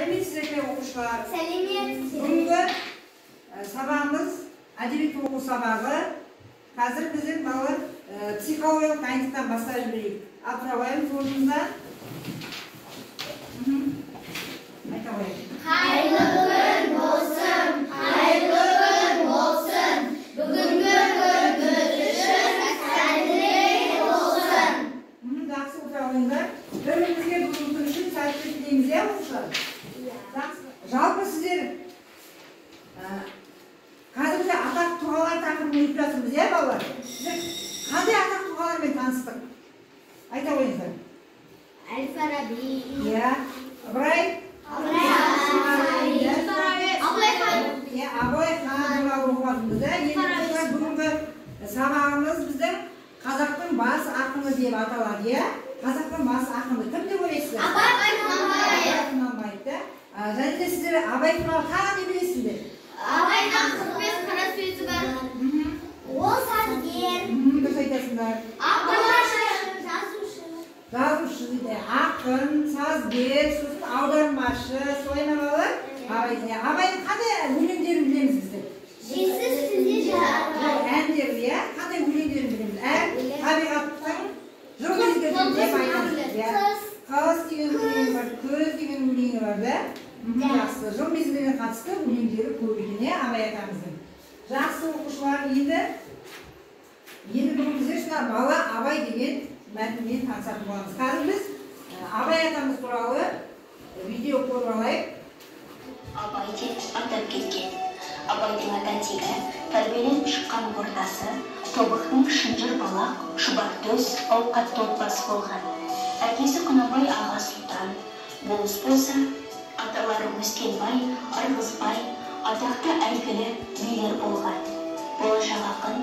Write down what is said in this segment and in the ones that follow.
Сәлеметсіздер оқушылар. Сәлеметсіздер. Бүгінгі сабағымыз әдебиет оқу сабағы. Қазір біздің балалар психологиялық дайындықтан бастап жіберейік. Атырауайым орнында. Айта қояйық. Қайырлы күн болсын, қайырлы күн болсын. Бүгінгі күн сәтті болсын. Жақсы отыра алыңдар. Бірімізге бүгінгі күн үшін сәтті тілейміз, иә оқушылар? Жалпы сіздер қазіргі атақ тұлғалар тақырыбын өтіп жатырмыз, иә балалар? Қандай атақ тұлғалармен таныстық? Айта қойыңыздар. Әл-Фараби. Иә. Абылай хан туралы оқыватырмыз, иә. Енді бүгінгі сабағымыз біздің қазақтың бас ақыны деп аталады, иә. Қазақтың бас ақыны кім деп ойлайсыздар? Абай Құнанбаев. Және де сіздер Абай туралы тағы не білесіздер? Абайдың 45 қара сөзі бар. Ол сазгер. Дұрыс айтасыңдар. Жазушы дейді. Ақын, сазгер, сосын аудармашы, солай ма балалар? Абайдың қандай өлеңдерін білеміз біздер? Жесіз сүзде жарар. Әндері, иә? Қандай өлеңдерін білеміз? Табиғаттың жол-мезгілін деп айтамыз. Қыз деген өлеңі бар, көз деген өлеңі бар, да? Жақсы. Жол-мезгіліне қатысты өлеңдері көп екен, иә, Абай атамыздың. Жақсы оқушылар, енді бүгін біздер бала Абай деген мәтінмен танысатын боламыз. Қазір біз Абай атамыз туралы видео көріп алайық. Абай деп атап кеткен. Абайдың ата-тегі тәрбиеленіп шыққан ортасы, тобықтың шынжыр балақ, шұбар төс, ауқатты отбасы болған. Әкесі Құнанбай аға сұлтан. Болыс болса, аталары Өскенбай, Ырғызбай, атақты әйгілі билер болған. Болашақ ақын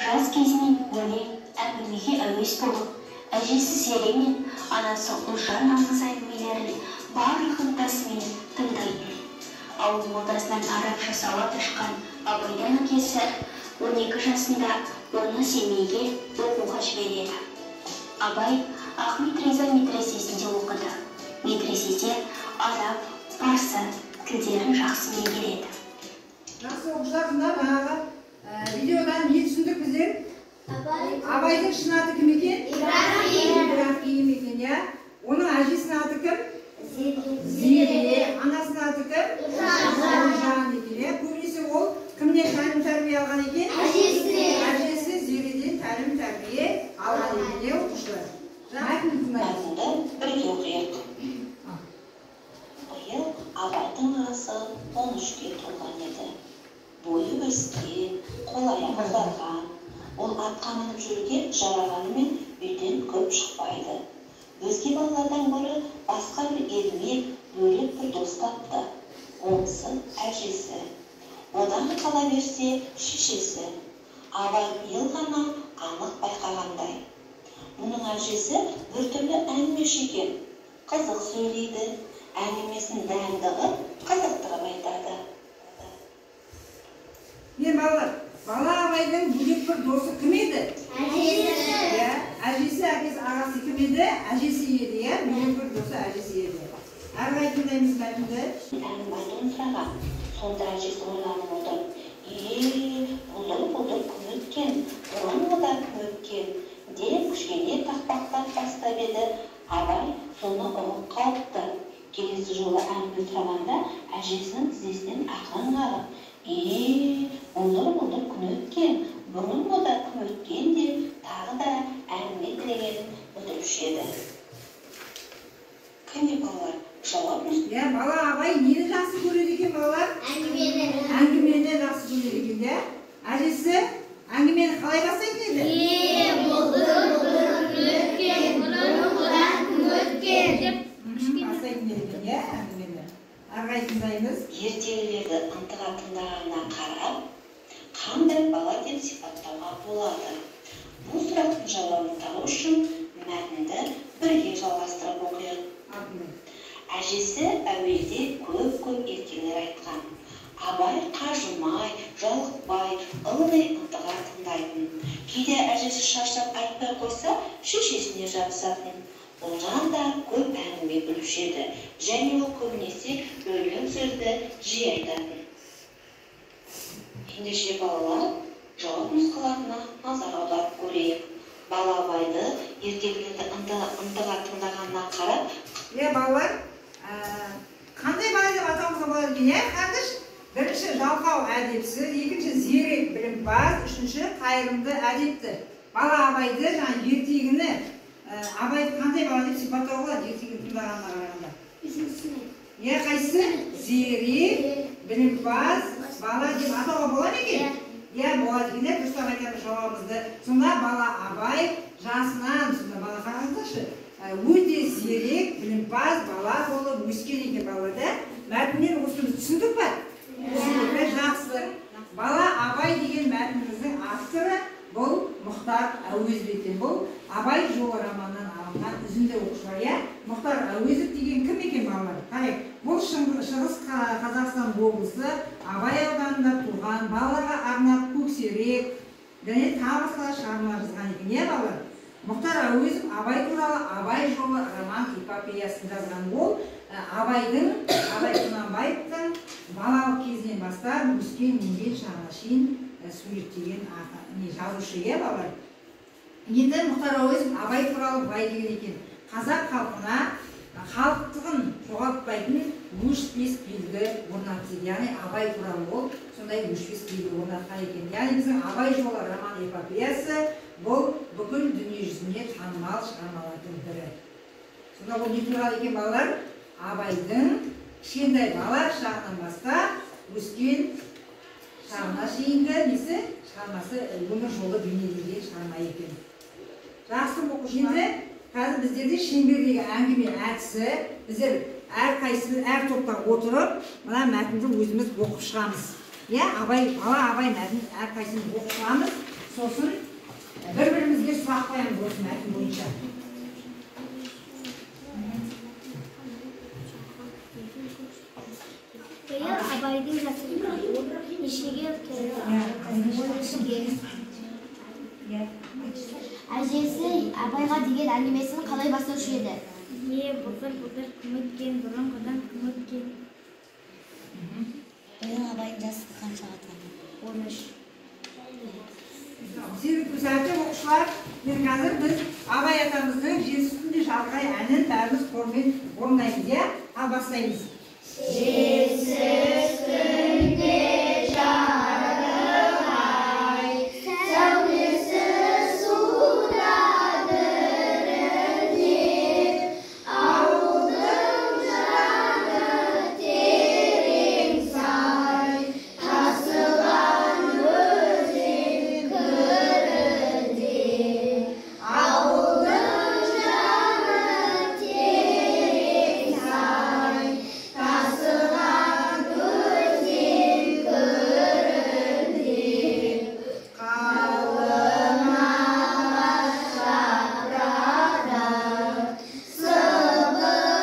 жас кезінен өлең, әңгімеге әуес болып, әжесі Зере мен анасы Ұлжан аңыз әңгімелерін барлық ынтасымен тыңдайтын. Ауыл молдасынан арабша сауат ашқан Абайдың әкесі 12 жасында оны семейге оқуға жібереді. Абай Ахмет Риза медресесінде оқыды. Медреседе араб, парсы тілдерін жақсы меңгереді. Жақсы оқушылар, жаңағы видеодан не түсіндік біздер? Абайдың шын аты кім екен? Ибрахим екен, иә. Оның әжесінің аты кім? Зере. Анасының аты кім? Ұлжан екен, иә. Көбінесе ол кімнен тәлім-тәрбие алған екен? Әжесі Зереден тәлім-тәрбие алған екен, иә оқушылар. Мәтінді бірге оқиық. Биыл Абайдың ағасы 13-ке толған еді. Бойы өскен, қол-аяғы ұзарған. Ол атқа мініп жүруге жарағанымен үйден көп шықпайды. Өзге балалардан гөрі басқа бір ермек, бөлек бір дос тапты. Онысы әжесі. Одан қала берсе шешесі. Абай биыл ғана анық байқағандай. Мұның әжесі біртүрлі әңгімеші екен. Қызық сөйлейді, әңгімесін дәмдігі қызықтырып айтады. Мен балалар, бала Абайдың бөлек бір досы кім еді? Әжесі, ағасы кім еді? Әжесі еді, иә? Бөлек бір досы әжесі еді. Әрі тыңдаймыз мәтінді. Әңгімені сұраған. Сонда әжесі ойланып отыр. Бұлдыр күн өткен, бұрын одан күн өткен деп кішкене тақпақтап бастап еді. Абай соны ұғып қалыпты. Келесі жолы әңгіме сұрағанда әжесінің тізесінен ақырын қағып, бұлдыр күн өткен, бұрын одан күн өткен деп тағы да әңгіме тілегенін бітіруші еді. Кәне балалар, жауап өз. Иә, бала Абай нені жақсы көреді екен балалар? Әңгімені жақсы көреді екен, иә? Әжесі әңгімені қалай бастайтын еді? Бұлдыр күн өткен, бұрын одан күн өткен деп бастайтын екен, иә, әңгімені. Әрі тыңдаймыз. Ертегілерді ынтыға тыңдағанына қарап, қандай бала деп сипаттауға болады? Бұл сұрақтың жауабын табу үшін мәтінді бірге жалғастырып оқиық. Әжесі әуелде көп ертегілер айтқан. Абай қажымай, жалықпай, ылғи ынтыға тыңдайтын. Кейде әжесі шаршап айтпай қойса, шешесіне жабысатын. Ұлжан да көп әңгіме білуші еді. Және ол көбінесе сөзді жиі айтатын. Ендеше балалар, жауап нұсқаларына назар аударып көрейік. Бала Абайды ертегілерді ынтыға тыңдағанына қарап, балалар, қандай бала деп атауымызға болады екен, Қадыш? Бірінші жалқау әдепсіз, екінші зерек білімпаз, үшінші қайырымды әдепті. Бала Абайды ертегіні Абайды қандай бала деп сипаттауға болады ертегіні тыңдағанына қарағанда? Қайсысы? Зерек, білімпаз, бала деп атауға болады екен? Болады екен, дұрыстап айтамыз жауабымызды. Сонда бала Абай жасынан, сонда бала қараңыздаршы, өте зерек, білімпаз бала болып өскен екен балада. Мәтіннен осыны түсіндік па? Жақсы. Бала Абай деген мәтініміздің авторы бұл Мұхтар Әуезов. Бұл Абай жолы романынан алынған үзінді оқушылар. Мұхтар Әуезов деген кім екен балалар? Қарайық. Бұл Шығыс Қазақстан облысы Абай ауданында туған, балаларға арнап Көксерек, және тағы басқа шығармалар жазған екен. Балалар? Мұхтар Әуезов Абай туралы Абай жолы роман эпопеясын жазған. Ол Абай Құнанбаевтың балалық кезінен бастап өскен еңбек шағына шейін суреттеген жазушы, балалар. Енді Мұхтар Әуезов Абай туралы былай деген екен: қазақ халқына халықтығын жоғалтпайтын өшпес белгі орнатты. Яғни Абай туралы ол сондай өшпес белгі орнатқан екен. Яғни біздің Абай жолы роман эпопеясы бұл бүкіл дүние жүзіне танымал шығармалардың бірі. Сонда бұл не туралы екен балалар? Абайдың кішкентай бала шағынан бастап өскен шағына шейінгі шығармасы өмір жолы бейнеленген шығарма екен. Жақсы оқушы. Енді қазір біздерде шеңбердегі әңгіме әдісі, біздер әр топта отырып, мына мәтінді өзіміз оқып шығамыз. Бала Абай мәтінін әрқайсымыз оқып шығамыз. Сосын бір-бірімізге сұрақ қоямыз осы мәтін бойынша. Абайдың жасында нешеге әжесі Абайға деген әңгімесін қалай бастаушы еді? Бұтыр кім өткен, бұрынғыдан кім өткен? Биыл Абайдың жасы қаншаға толды? 13. Сәлем оқушылар, қазір біз Абай атамыздың жер үстінде шалғай әнін бәріміз хормен орындаймыз. Ал бастаймыз. Жер үстінде жарық ай, сәулесі суда дірілдеп, ауылдың жаны терең сай, тасыған өзен кірінде, ауылдың жаны терең сай, тасыған өзен кірінде, қалың ағаш жапырағы сыбырласып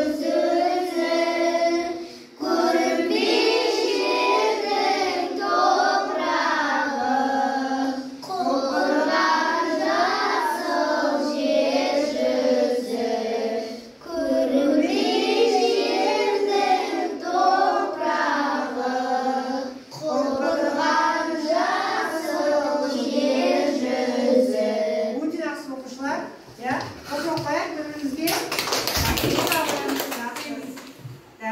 өз-өзін, көрінбес жердің топырағы, құлпырған жасыл жер жүзі, көрінбес жердің топырағы, құлпырған жасыл жер жүзі. Өте жақсы оқушылар. Қош оқайық бірімізге.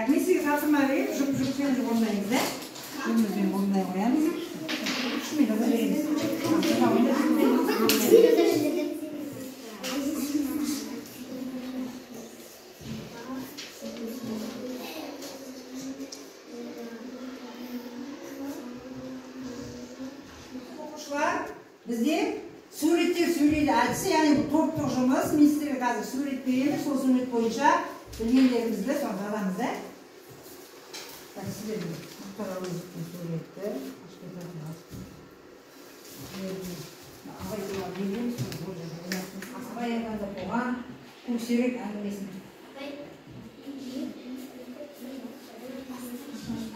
Мен сізге тапсырма берейін, жұп-жұппен орындаймыз. Жұппен орындай қоямыз. Жұппен жаза береміз. Оқушылар, бізде суреттер сөйлейді әдісі, яғни топтық жұмыс. Мен сіздерге қазір сурет беремін, сол сурет бойынша білгендерімізді соны жазамыз. Сіздер Мұхтар Әуезовтің суретті Абай атамда туған Көксерек әңгімесін.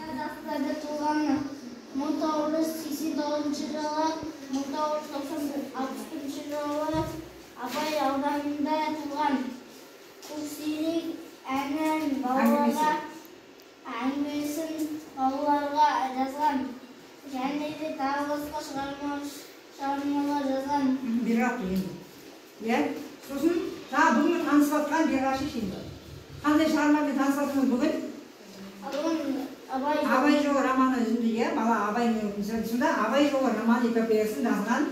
Қазақстанда туған 1989 жылы, 1961 жылы Абай ауданында туған. Көксерек әнін және де тағы басқа шығармалар жазған. Бирақ енді. Иә? Сосын тағы бүгін танысып жатқан Биғаши енді. Қандай шығармамен танысып жатырмыз бүгін? Абай жолы романы үзінді, иә? Бала Абайдың сонда Абай жолы роман эпопеясын жазған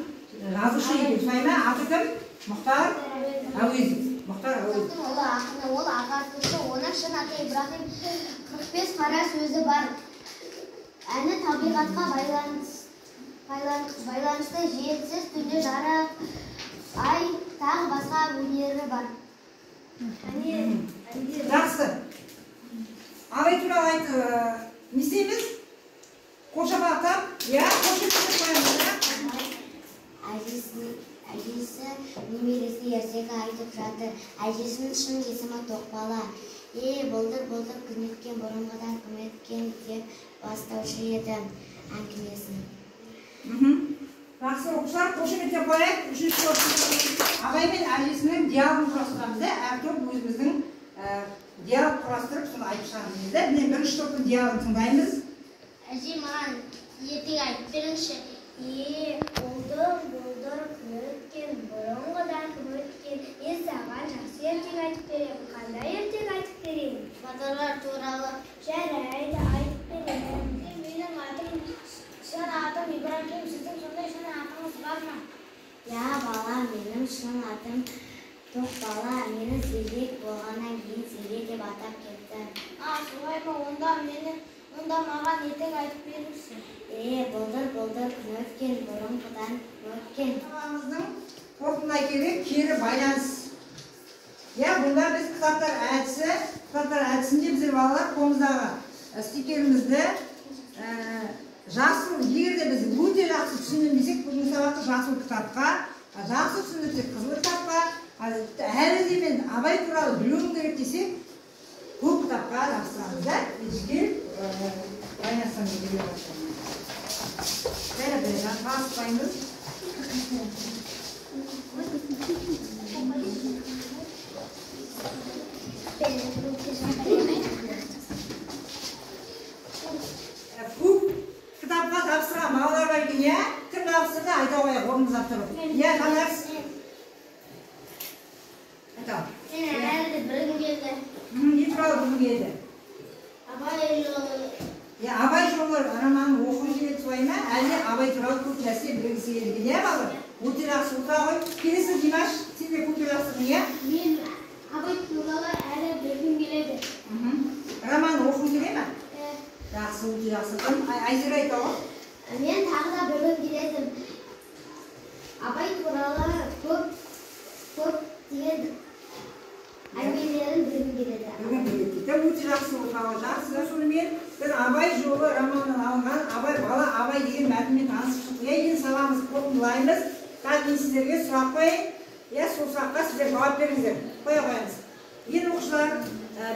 жазушы екен. Солай ма? Аты кім? Мұхтар Әуезов. Мұхтар Әуезов. Ол ақыны, ол ағартушы, оның шын аты Ибрахим 45 қара сөзі бар. Әні табиғатқа байланысты желсіз түнде жарық, ай, тағы басқа өнері бар. Жақсы. Абай туралы не істейміз? Қошап атап, иә, қошап қойамыз, иә? Әжесі немересіне ертегі айтып жатыр. Әжесінің шын есімі Тоқбала. Бұлдыр күн өткен, бұрынғыдан кім өткен деп бастаушы еді әңгімесін. Жақсы оқушылар, қошеметтеп қояйық. Үшінші Абай мен әжесінің диалогын құрастырамыз. Әр топ өзіміздің диалог құрастырып, соны айтып шығамыз. Міне бірінші топтың диалогын тыңдаймыз. Әже, маған ертегі айтып беріңізші. Бұлдыр күн өткен, бұрынғыдан кім өткен. Мен саған жақсы ертегі айтып беремін. Қандай ертегі айтып берейін? Батырлар туралы. Жарайды, айтып беремін. Менің шын атым Ибрахим, сіздің сондай шын атыңыз бар ма? Я, балам, менің шын атым Тоқбала. Мені Зерек болғаннан кейін Зере деп атап кетті. Солай ма? Онда маған ертегі айтып беріңізші. Бұлдыр күн өткен, бұрынғыдан өткен. Сабағымыздың қорытындылай келе кері байланыс. Иә, бұнда біз кітаптар әдісінде біздер балалар қолымыздағы стикерімізді жасыл, егер де біз өте жақсы түсіндім десек, бүгінгі сабақты жасыл кітапқа, жақсы түсіндірсек қызыл кітапқа, әлі де мен Абай туралы білуім керек десек, көп кітапқа жақсырамыз, да? Ешкел байланыстан келе бастаймыз. Бәрі баспаймыз. Көп кітапқа тапсырған балалар бар екен, иә? Кім тапсырды? Айта қояйық, орнымызда тұрып. Иә, таңдарыз? Айтам. Әлі де білгім келді. Не туралы білгім келді? Абай жолы. Абай жолы романын оқып жүреді солай ма? Әлде Абай туралы көп нәрсе білгісі келген, иә балалар? Өте жақсы отыра ғой. Келесі Димаш, сен де көп жақсысың, иә? Мен Абай туралы әлі білгім келеді. Романын оқып жүре ма? Жақсы, өте жақсы. Айзер айта ғой. Мен тағы да білгім келеді. Абай туралы көп деген әңгімелерін білгім келеді. Білгім келеді. Өте жақсы отыра ғой. Жақсы. Сонымен біз Абай жолы романынан алынған бала Абай деген мәтінмен танысып шықтық. Енді сабағымызды қорытындылаймыз. Қазір мен сіздерге сұрақ қояйын. Сол сұраққа сіздер жауап беріңіздер. Қоя қоямыз. Енді оқушылар,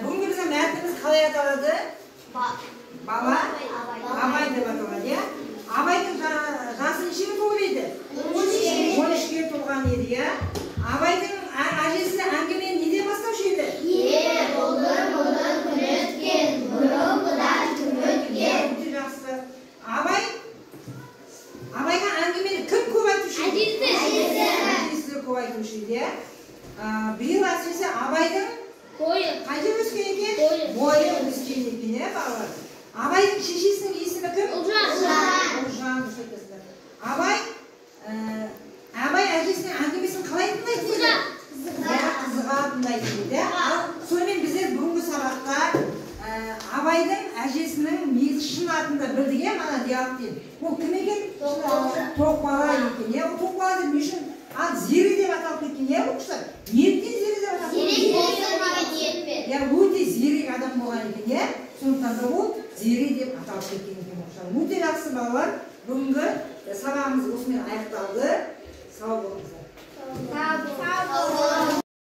бүгінгі біздің мәтініміз қалай аталады? Бала Абай деп аталады, иә? Абайдың жасы нешеге толып еді? 13-ге толған еді, иә? Абайдың әжесі әңгімені неден бастаушы еді? Бұлдыр күн өткен, бұрынғыдан кім өткен. Өте жақсы. Абайға әңгімені кім көп айтушы еді? Әжесі көп айтушы еді, иә? Биыл әсіресе Абайдың қайда өскен екен? Бойы өскен екен, иә балалар? Абайдың шешесінің есімі кім? Ұлжан. Абай әжесінің әңгімесін қалай тыңдайды еді? Қызыға тыңдайды еді. Сонымен біздер бүгінгі сабақта Абайдың әжесінің негізі шын атында білдік, иә, мана диалогтен. Ол кім екен? Тоқбала екен, иә? Ол Тоқбала деп не үшін ат Зере деп аталып кеткен, иә, оқушылар? Неліктен Зере деп аталып кеткен? Иә, өте зерек адам болған екен, иә? Сондықтан да ол Зере деп аталып кеткен екен, оқушылар. Өте жақсы балалар, бүгінгі сабағымыз осымен аяқталды. Сау болыңыздар.